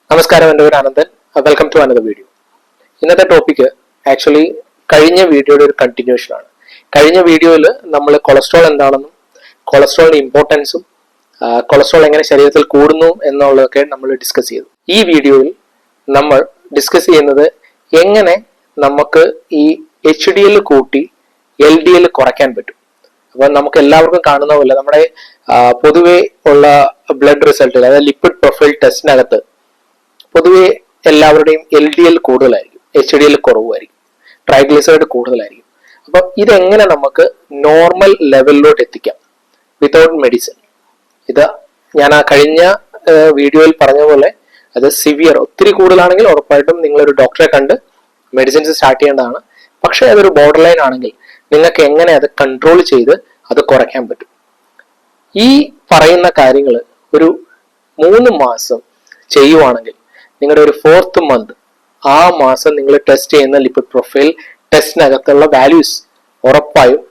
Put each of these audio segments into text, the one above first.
നമസ്കാരം, എൻ്റെ പേര് Anandan. Welcome to another video. ഇന്നത്തെ ടോപ്പിക് ആക്ച്വലി കഴിഞ്ഞ വീഡിയോയുടെ ഒരു കണ്ടിന്യൂഷൻ ആണ്. കഴിഞ്ഞ വീഡിയോയിൽ നമ്മൾ കൊളസ്ട്രോൾ എന്താണെന്നും കൊളസ്ട്രോളിന്റെ ഇമ്പോർട്ടൻസും കൊളസ്ട്രോൾ എങ്ങനെ ശരീരത്തിൽ കൂടുന്നു എന്നുള്ളതൊക്കെ നമ്മൾ ഡിസ്കസ് ചെയ്തു. ഈ വീഡിയോയിൽ നമ്മൾ ഡിസ്കസ് ചെയ്യുന്നത് എങ്ങനെ നമുക്ക് ഈ HDL കൂട്ടി LDL കുറയ്ക്കാൻ പറ്റും. അപ്പം നമുക്ക് എല്ലാവർക്കും കാണുന്ന പോലെ നമ്മുടെ പൊതുവെ ഉള്ള ബ്ലഡ് റിസൾട്ടിൽ, അതായത് ലിപ്പിഡ് പ്രൊഫൈൽ ടെസ്റ്റിനകത്ത് പൊതുവെ എല്ലാവരുടെയും LDL കൂടുതലായിരിക്കും, HDL കുറവായിരിക്കും, ട്രൈഗ്ലിസറൈഡ് കൂടുതലായിരിക്കും. അപ്പം ഇതെങ്ങനെ നമുക്ക് നോർമൽ ലെവലിലോട്ട് എത്തിക്കാം വിതൗട്ട് മെഡിസിൻ? ഇത് ഞാൻ ആ കഴിഞ്ഞ വീഡിയോയിൽ പറഞ്ഞ പോലെ അത് സിവിയർ ഒത്തിരി കൂടുതലാണെങ്കിൽ ഉറപ്പായിട്ടും നിങ്ങളൊരു ഡോക്ടറെ കണ്ട് മെഡിസിൻസ് സ്റ്റാർട്ട് ചെയ്യേണ്ടതാണ്. പക്ഷെ അതൊരു ബോർഡർ ലൈൻ ആണെങ്കിൽ നിങ്ങൾക്ക് എങ്ങനെ അത് കൺട്രോൾ ചെയ്ത് അത് കുറയ്ക്കാൻ പറ്റും? ഈ പറയുന്ന കാര്യങ്ങൾ ഒരു 3 മാസം ചെയ്യുവാണെങ്കിൽ നിങ്ങളുടെ ഒരു 4th മന്ത് ആ മാസം നിങ്ങൾ ടെസ്റ്റ് ചെയ്യുന്ന ലിപ്പിഡ് പ്രൊഫൈൽ ടെസ്റ്റിനകത്തുള്ള വാല്യൂസ് ഉറപ്പായും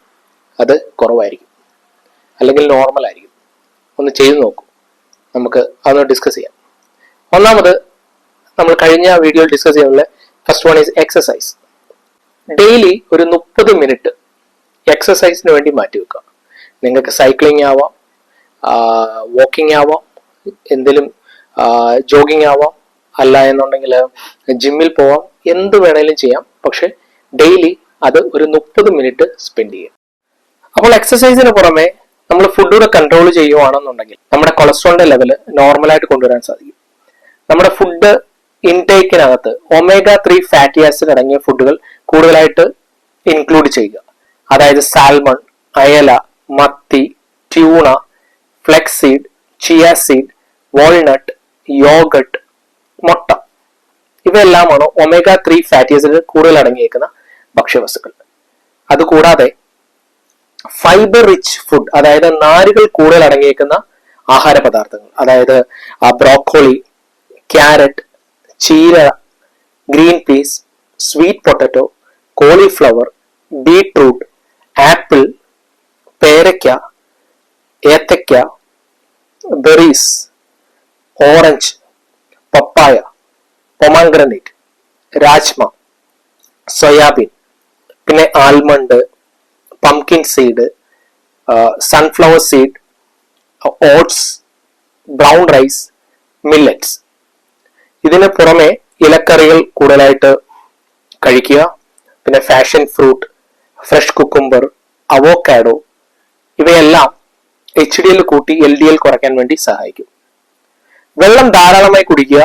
അത് കുറവായിരിക്കും, അല്ലെങ്കിൽ നോർമൽ ആയിരിക്കും. ഒന്ന് ചെയ്തു നോക്കൂ, നമുക്ക് അതൊന്ന് ഡിസ്കസ് ചെയ്യാം. ഒന്നാമത് നമ്മൾ കഴിഞ്ഞ വീഡിയോയിൽ ഡിസ്കസ് ചെയ്യുന്നത് first one is exercise. Daily ഒരു 30 മിനിറ്റ് എക്സസൈസിന് വേണ്ടി മാറ്റി വെക്കുക. നിങ്ങൾക്ക് സൈക്ലിംഗ് ആവാം, വാക്കിംഗ് ആവാം, എന്തെങ്കിലും ജോഗിങ് ആവാം, അല്ല എന്നുണ്ടെങ്കിൽ ജിമ്മിൽ പോവാം, എന്ത് വേണേലും ചെയ്യാം. പക്ഷെ ഡെയിലി അത് ഒരു 30 മിനിറ്റ് സ്പെൻഡ് ചെയ്യാം. അപ്പോൾ എക്സസൈസിന് പുറമെ നമ്മൾ ഫുഡൂടെ കൺട്രോൾ ചെയ്യുവാണെന്നുണ്ടെങ്കിൽ നമ്മുടെ കൊളസ്ട്രോളിന്റെ ലെവൽ നോർമലായിട്ട് കൊണ്ടുവരാൻ സാധിക്കും. നമ്മുടെ ഫുഡ് ഇൻടേക്കിനകത്ത് omega-3 ഫാറ്റി ആസിഡ് അടങ്ങിയ ഫുഡുകൾ കൂടുതലായിട്ട് ഇൻക്ലൂഡ് ചെയ്യുക. അതായത് സാൽമൺ, അയല, മത്തി, tuna, flex seed, chia seed, walnut, yoghurt, മുട്ട, ഇവയെല്ലാമാണ് omega-3 ഫാറ്റി ആസിഡ് കൂടുതൽ അടങ്ങിയിരിക്കുന്ന ഭക്ഷ്യവസ്തുക്കൾ. അതുകൂടാതെ ഫൈബർ റിച്ച് ഫുഡ്, അതായത് നാരുകൾ കൂടുതൽ അടങ്ങിയിരിക്കുന്ന ആഹാര പദാർത്ഥങ്ങൾ, അതായത് ബ്രോക്കോളി, ക്യാരറ്റ്, ചീര, green peas, sweet potato, cauliflower, beetroot, apple, പേരയ്ക്ക, ഏത്തയ്ക്ക, berries, orange, papaya, pomegranate, rajma, soybean, പിന്നെ almond, pumpkin seed, sunflower seed, oats, brown rice, millets. ഇതിന് പുറമെ ഇലക്കറികൾ കൂടുതലായിട്ട് കഴിക്കുക. പിന്നെ passion fruit, fresh cucumber, avocado, ഇവയെല്ലാം HDL കൂട്ടി LDL കുറയ്ക്കാൻ വേണ്ടി സഹായിക്കും. വെള്ളം ധാരാളമായി കുടിക്കുക